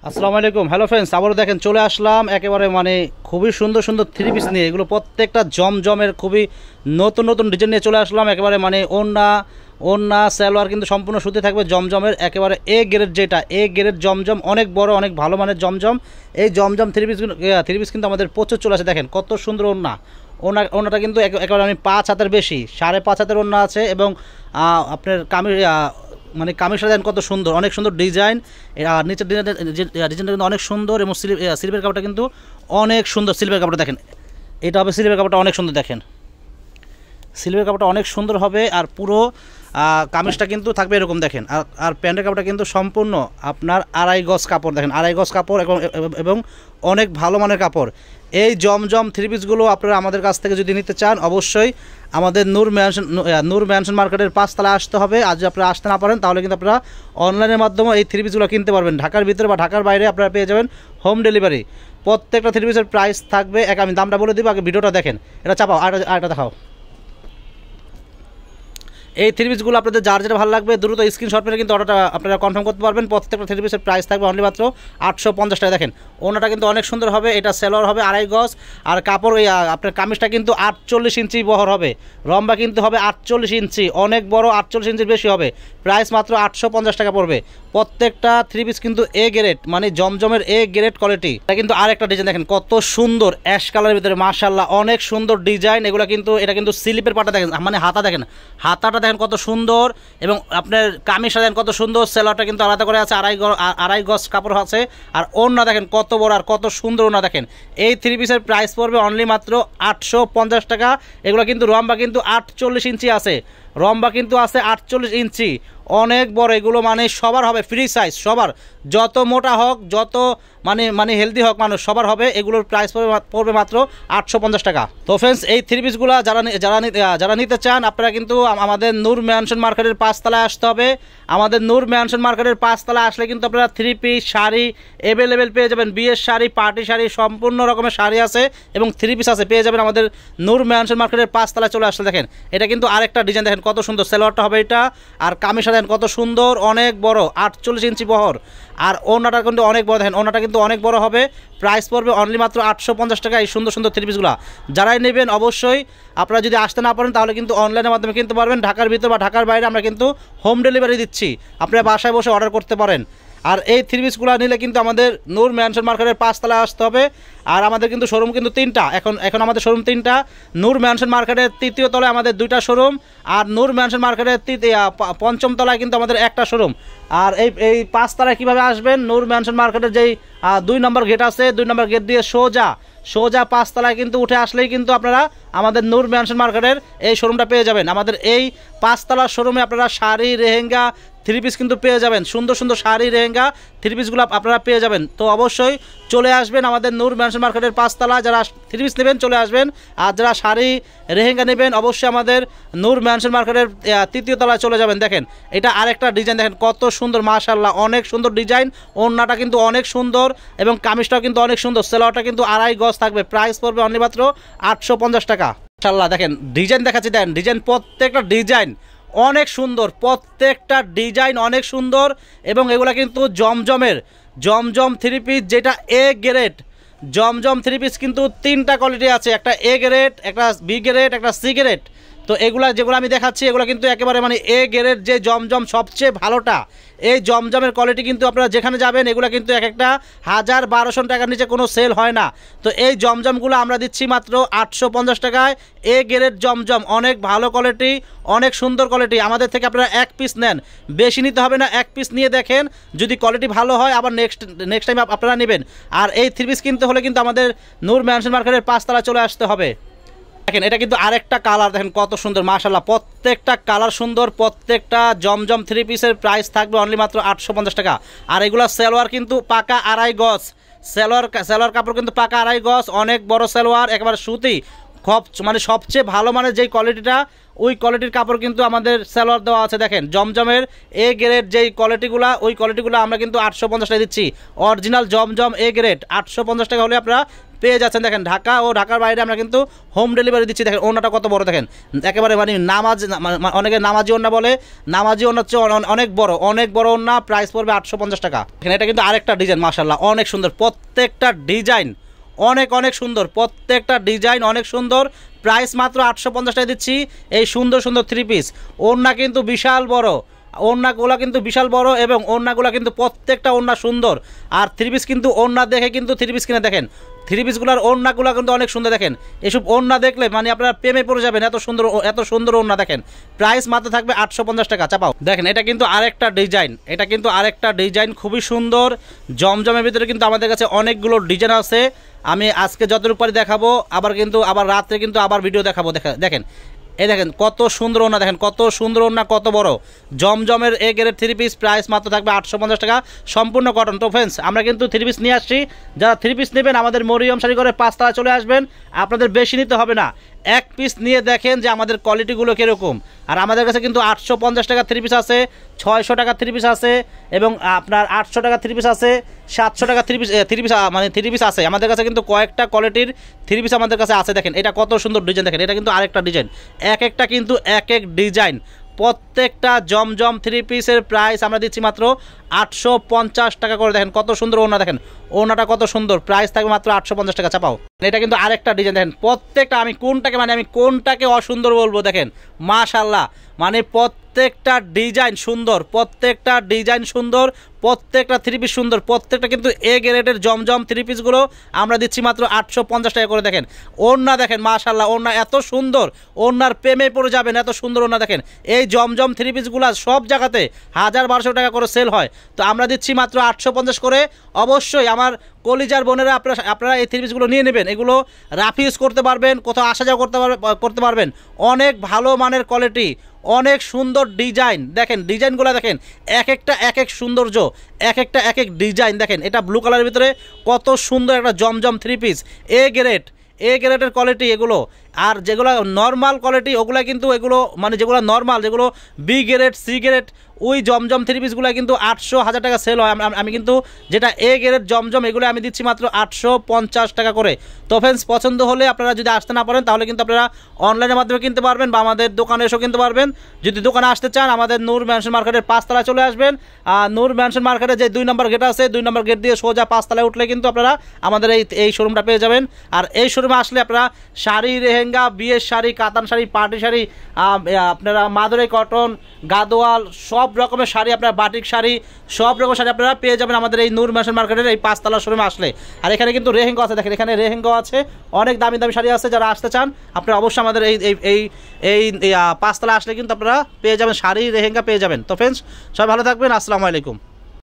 আসসালামু আলাইকুম। Hello friends, আবারও দেখেন চলে আসলাম একেবারে খুবই সুন্দর সুন্দর থ্রি পিস নিয়ে। এগুলো প্রত্যেকটা জমজমের খুবই নতুন নতুন ডিজাইন নিয়ে চলে আসলাম। একেবারে ওড়না ওড়না সালোয়ার কিন্তু সম্পূর্ণ সুতি থাকবে জমজমের, একেবারে এ গ্রেড, যেটা এ গ্রেড জমজম, অনেক বড় অনেক ভালো মানের জমজম। এই জমজম থ্রি পিস কিন্তু আমাদের প্রচুর চলে আসে। দেখেন কত সুন্দর ওড়নাটা কিন্তু একেবারে 5 হাতের বেশি, 5.5 হাতের ওড়না আছে। এবং আপনার কামিজটা দেন কত সুন্দর, অনেক সুন্দর ডিজাইন। আর নিচের ডিজাইনটা কিন্তু অনেক সুন্দর। এবং সিল্কের কাপড়টা কিন্তু অনেক সুন্দর। সিল্কের কাপড়টা দেখেন, এটা হবে সিল্কের কাপড়টা অনেক সুন্দর। দেখেন সিল্কের কাপড়টা অনেক সুন্দর হবে। আর পুরো কামিজটা কিন্তু থাকবে এরকম। দেখেন আর প্যান্টের কাপড়টা কিন্তু সম্পূর্ণ আপনার 2.5 গজ কাপড়। দেখেন 2.5 গজ কাপড় এবং অনেক ভালো মানের কাপড়। এই জমজম থ্রি পিসগুলো আপনারা আমাদের কাছ থেকে যদি নিতে চান, অবশ্যই আমাদের নূর ম্যানশন মার্কেটের 5 তলায় আসতে হবে। আর যদি আপনারা আসতে না পারেন তাহলে কিন্তু আপনারা অনলাইনের মাধ্যমে এই থ্রি পিসগুলো কিনতে পারবেন। ঢাকার ভিতরে বা ঢাকার বাইরে আপনারা পেয়ে যাবেন হোম ডেলিভারি। প্রত্যেকটা থ্রি পিসের প্রাইস থাকবে আমি দামটা বলে দিব, আগে ভিডিওটা দেখেন। এটা চাপাও, আরেকটা দেখাও। এই থ্রি পিসগুলো আপনাদের যার যেটা ভালো লাগবে দ্রুত স্ক্রিনশট মেরে কিন্তু অর্ডারটা আপনারা কনফার্ম করতে পারবেন। প্রত্যেকটা থ্রি পিসের প্রাইস থাকবে অনলি মাত্র 850 টাকা। দেখেন ওনাটা কিন্তু অনেক সুন্দর হবে। এটা সেলোয়ার হবে 2.5 গজ। আর কাপড় আপনার কামিজটা কিন্তু 48 ইঞ্চি বহর হবে। লম্বা কিন্তু হবে 48 ইঞ্চি, অনেক বড়, 48 ইঞ্চির বেশি হবে। প্রাইস মাত্র 850 টাকা পড়বে। প্রত্যেকটা থ্রি পিস কিন্তু এ গ্রেড, জমজমের এ গ্রেড কোয়ালিটি। এটা কিন্তু আরেকটা ডিজাইন দেখেন কত সুন্দর, অ্যাশ কালারের ভিতরে, মাশাআল্লাহ অনেক সুন্দর ডিজাইন। এটা কিন্তু স্লিপের পাটা দেখেন, হাতা দেখেন, হাতাটা দেখেন কত সুন্দর। এবং আপনার কামিজটা দেখেন কত সুন্দর। সেলোয়ারটা কিন্তু আলাদা করে আছে, 2.5 গজ কাপড় আছে। আর ওড়না দেখেন কত বড় আর কত সুন্দর ওড়না। দেখেন এই থ্রি পিসের প্রাইস পড়বে অনলি মাত্র 850 টাকা। এগুলো কিন্তু লম্বা কিন্তু 48 ইঞ্চি আছে, লম্বা কিন্তু আছে 48 ইঞ্চি, অনেক বড়। এগুলো সবার হবে, ফ্রি সাইজ সবার, যত মোটা হোক, যত হেলদি হোক মানুষ, সবার হবে। এগুলোর প্রাইস পড়বে মাত্র 850 টাকা। তো ফ্রেন্ডস, এই থ্রি পিসগুলো যারা নিতে চান আপনারা কিন্তু আমাদের নূর ম্যানশন মার্কেটের 5 তলায় আসতে হবে। আমাদের নূর ম্যানশন মার্কেটের 5 তলায় আসলে কিন্তু আপনারা থ্রি পিস শাড়ি অ্যাভেলেবেল পেয়ে যাবেন। বিয়ের শাড়ি, পার্টি শাড়ি, সম্পূর্ণ রকমের শাড়ি আছে এবং থ্রি পিস আছে, পেয়ে যাবেন আমাদের নূর ম্যানশন মার্কেটের 5 তলায় চলে আসলে। দেখেন এটা কিন্তু আরেকটা ডিজাইন, দেখেন কত সুন্দর। সেলোয়ারটা হবে এটা, আর কামিজটা দেখেন কত সুন্দর, অনেক বড়, 48 ইঞ্চি বহর। আর ওড়নাটা কিন্তু অনেক বড়। দেখেন ওড়নাটা কিন্তু অনেক বড় হবে। প্রাইস পড়বে অনলি মাত্র 850 টাকা। এই সুন্দর সুন্দর থ্রি পিসগুলো যারাই নেবেন, অবশ্যই আপনারা যদি আসতে না পারেন তাহলে কিন্তু অনলাইনের মাধ্যমে কিনতে পারবেন। ঢাকার ভিতর বা ঢাকার বাইরে আমরা কিন্তু হোম ডেলিভারি দিচ্ছি, আপনারা বাসায় বসে অর্ডার করতে পারেন। আর এই থ্রি পিসগুলো নিলে কিন্তু আমাদের নূর ম্যানশন মার্কেটের 5 তলায় আসতে হবে। আর আমাদের কিন্তু শোরুম কিন্তু 3টা, এখন আমাদের শোরুম 3টা। নূর ম্যানশন মার্কেটের 3য় তলায় আমাদের 2টা শোরুম, আর নূর ম্যানশন মার্কেটের 5ম তলায় কিন্তু আমাদের একটা শোরুম। আর এই 5 তলায় কীভাবে আসবেন, নূর ম্যানশন মার্কেটের যেই 2 নম্বর গেট আছে, 2 নম্বর গেট দিয়ে সোজা 5 তলায় কিন্তু উঠে আসলেই কিন্তু আপনারা আমাদের নূর ম্যানশন মার্কেটের এই শোরুমটা পেয়ে যাবেন। আমাদের এই 5 তলার শোরুমে আপনারা শাড়ি, লেহেঙ্গা, থ্রি পিস কিন্তু পেয়ে যাবেন। সুন্দর সুন্দর শাড়ি, লেহেঙ্গা, থ্রি পিসগুলো আপনারা পেয়ে যাবেন। তো অবশ্যই চলে আসবেন আমাদের নূর ম্যানশন মার্কেটের 5 তলা। যারা থ্রি পিস নেবেন চলে আসবেন, আর যারা শাড়ি, লেহেঙ্গা নেবেন অবশ্যই আমাদের নূর ম্যানশন মার্কেটের 3য় তলায় চলে যাবেন। দেখেন এটা আরেকটা ডিজাইন, দেখেন কত সুন্দর, মাশাআল্লাহ অনেক সুন্দর ডিজাইন। ওড়নাটা কিন্তু অনেক সুন্দর এবং কামিজটাও কিন্তু অনেক সুন্দর। সেলোয়ারটা কিন্তু 2.5 গজ থাকবে। প্রাইস পড়বে অনলি মাত্র 850 টাকা। মাশাআল্লাহ দেখেন ডিজাইন দেখাচ্ছি, দেখেন ডিজাইন, প্রত্যেকটা ডিজাইন অনেক সুন্দর, প্রত্যেকটা ডিজাইন অনেক সুন্দর। এবং এগুলা কিন্তু জমজম থ্রি পিস, যেটা A grade Zamzam three piece কিন্তু 3টা কোয়ালিটি আছে, একটা এ গ্রেড, একটা বি গ্রেড, একটা সি গ্রেড। তো যেগুলো আমি দেখাচ্ছি এগুলো কিন্তু একেবারে এ গ্রেড যে জমজম সবচেয়ে ভালোটা। এই জমজমের কোয়ালিটি কিন্তু আপনারা যেখানে যাবেন এগুলো কিন্তু এক একটা 1000-1200 টাকার নিচে কোনো সেল হয় না। তো এই জমজমগুলো আমরা দিচ্ছি মাত্র 850 টাকায়। এ গ্রেড জমজম, অনেক ভালো কোয়ালিটি, অনেক সুন্দর কোয়ালিটি। আমাদের থেকে আপনারা 1 পিস নেন, বেশি নিতে হবে না, 1 পিস নিয়ে দেখেন, যদি কোয়ালিটি ভালো হয় আবার নেক্সট টাইম আপনারা নেবেন। আর এই থ্রি পিস কিনতে হলে কিন্তু আমাদের নূর ম্যানশন মার্কেটের 5 তলায় চলে আসতে হবে। দেখেন এটা কিন্তু আরেকটা কালার, দেখেন কত সুন্দর, মাশাআল্লাহ প্রত্যেকটা কালার সুন্দর। প্রত্যেকটা জমজম থ্রি পিসের প্রাইস থাকবে অনলি মাত্র 850 টাকা। আর এগুলো সেলোয়ার কিন্তু পাকা 2.5 গজ, সেলোয়ার কাপড় কিন্তু পাকা 2.5 গজ, অনেক বড় সেলোয়ার, একেবারে সুতি। সবচেয়ে ভালো মানের যেই কোয়ালিটিটা, ওই কোয়ালিটির কাপড় কিন্তু আমাদের সেলোয়ার দেওয়া আছে। দেখেন জমজমের এ গ্রেড যেই কোয়ালিটিগুলো, ওই কোয়ালিটিগুলো আমরা কিন্তু 850 টাকা দিচ্ছি। অরিজিনাল জমজম এ গ্রেড 850 টাকা হলে আপনারা পেয়ে যাচ্ছেন। দেখেন ঢাকা ও ঢাকার বাইরে আমরা কিন্তু হোম ডেলিভারি দিচ্ছি। দেখেন ওড়নাটা কত বড়, দেখেন একেবারে মানে নামাজ, অনেকে নামাজি ওড়না বলে, নামাজি ওড়না হচ্ছে অনেক বড় ওড়না, প্রাইস পড়বে 850 টাকা। এখানে এটা কিন্তু আরেকটা ডিজাইন, মাশাআল্লাহ অনেক সুন্দর, প্রত্যেকটা ডিজাইন অনেক সুন্দর, প্রত্যেকটা ডিজাইন অনেক সুন্দর। প্রাইস মাত্র 850 টাকা দিচ্ছি এই সুন্দর সুন্দর 3 পিস। ওড়না কিন্তু বিশাল বড়, ওড়নাগুলো কিন্তু বিশাল বড় এবং ওড়নাগুলো কিন্তু প্রত্যেকটা ওড়না সুন্দর। আর 3 পিস কিন্তু ওড়না দেখে কিন্তু 3 পিস কিনে দেখেন, 3 পিসগুলোর ওড়নাগুলো কিন্তু অনেক সুন্দর। দেখেন এসব ওড়না দেখলে মানে আপনারা প্রেমে পড়ে যাবেন, এত সুন্দর ওড়না। দেখেন প্রাইস মাত্র থাকবে 850 টাকা। চাপাও দেখেন এটা কিন্তু আরেকটা ডিজাইন, এটা কিন্তু আরেকটা ডিজাইন খুবই সুন্দর। জমজমের ভিতরে কিন্তু আমাদের কাছে অনেকগুলো ডিজাইন আছে, আমি আজকে যতটুকু পারি দেখাবো, আবার রাত্রে কিন্তু আবার ভিডিও দেখাবো। দেখেন এই দেখেন কত সুন্দর ওড়না, দেখেন কত সুন্দর ওড়না, কত বড় জমজমের এ গ্রেড 3 পিস। প্রাইস মাত্র থাকবে 850 টাকা, সম্পূর্ণ কটন। তো ফ্রেন্ডস আমরা কিন্তু 3 পিস নিয়ে আসছি, যারা 3 পিস নেবেন আমাদের মরিয়ম শাড়ি করে 5 তলায় চলে আসবেন, আপনাদের বেশি নিতে হবে না, 1 পিস নিয়ে দেখেন যে আমাদের কোয়ালিটিগুলো কীরকম। আর আমাদের কাছে কিন্তু 850 টাকা 3 পিস আছে, 600 টাকা 3 পিস আছে এবং আপনার 800 টাকা 3 পিস আছে, 700 টাকা 3 পিস মানে 3 পিস আছে। আমাদের কাছে কিন্তু কয়েকটা কোয়ালিটির 3 পিস আমাদের কাছে আছে। দেখেন এটা কত সুন্দর ডিজাইন, দেখেন এটা কিন্তু আরেকটা ডিজাইন, একটা কিন্তু এক ডিজাইন। প্রত্যেকটা জমজম 3 পিসের প্রাইস আমরা দিচ্ছি মাত্র 850 টাকা করে। দেখেন কত সুন্দর ওড়না, দেখেন ওড়নাটা কত সুন্দর, প্রাইস থাকবে মাত্র 850 টাকা। চাপাও এটা কিন্তু আরেকটা ডিজাইন, দেখেন প্রত্যেকটা আমি কোনটাকে অসুন্দর বলবো। দেখেন মাশাআল্লাহ মানে প্রত্যেকটা ডিজাইন সুন্দর, প্রত্যেকটা ডিজাইন সুন্দর, প্রত্যেকটা 3 পিস সুন্দর, প্রত্যেকটা কিন্তু এ গ্রেডের জমজম 3 পিসগুলো আমরা দিচ্ছি মাত্র 850 টাকা করে। দেখেন ওড়না, দেখেন মাশাআল্লাহ ওড়না এত সুন্দর, ওড়নার প্রেমে পড়ে যাবেন, এত সুন্দর ওড়না। দেখেন এই জমজম 3 পিসগুলো সব জায়গাতে 1000-1200 টাকা করে সেল হয়, তো আমরা দিচ্ছি মাত্র 850 করে। অবশ্যই আমার কলিজার বোনেরা আপনারা এই 3 পিসগুলো নিয়ে নেবেন, এগুলো রাফ ইউজ করতে পারবেন, কোথাও আসা যাওয়া করতে পারবেন। অনেক ভালো মানের কোয়ালিটি, অনেক সুন্দর ডিজাইন। দেখেন ডিজাইনগুলো দেখেন এক এক সৌন্দর্য, এক এক ডিজাইন। দেখেন এটা ব্লু কালারের ভিতরে কত সুন্দর একটা জমজম 3 পিস এ গ্রেডের কোয়ালিটি এগুলো। আর যেগুলো নর্মাল কোয়ালিটি ওগুলো কিন্তু এগুলো মানে যেগুলো নর্মাল, যেগুলো বি গ্রেড সি গ্রেড ওই জমজম 3 পিসগুলো কিন্তু 800-1000 টাকা সেল হয়। আমি কিন্তু যেটা এ গ্রেড জমজম এগুলো আমি দিচ্ছি মাত্র 850 টাকা করে। তো ফ্রেন্ডস পছন্দ হলে আপনারা যদি আসতে না পারেন তাহলে কিন্তু আপনারা অনলাইনের মাধ্যমে কিনতে পারবেন বা আমাদের দোকানে এসেও কিনতে পারবেন। যদি দোকানে আসতে চান আমাদের নূর ম্যানশন মার্কেটের 5 তলায় চলে আসবেন। আর নূর ম্যানশন মার্কেটে যে 2 নম্বর গেট আছে, 2 নম্বর গেট দিয়ে সোজা 5 তলায় উঠলে কিন্তু আপনারা আমাদের এই শোরুমটা পেয়ে যাবেন। আর এই শোরুমে আসলে আপনারা শাড়ি, লেহেঙ্গা, বিয়ের শাড়ি, কাতান শাড়ি, পার্টি শাড়ি, আপনারা মাদুরাই কটন, গাদোয়াল সব রকমের শাড়ি, আপনারা বাটিক শাড়ি, সব রকম শাড়ি আপনারা পেয়ে যাবেন আমাদের এই নূর ম্যানশন মার্কেটের এই 5 তলা শোরুমে আসলে। আর এখানে কিন্তু রেহেঙ্গা আছে, দেখেন এখানে রেহেঙ্গা আছে, অনেক দামি শাড়ি আছে। যারা আসতে চান আপনারা অবশ্যই আমাদের এই 5 তলা আসলে কিন্তু আপনারা পেয়ে যাবেন শাড়ি, রেহেঙ্গা পেয়ে যাবেন। তো ফ্রেন্ডস সবাই ভালো থাকবেন, আসসালামু আলাইকুম।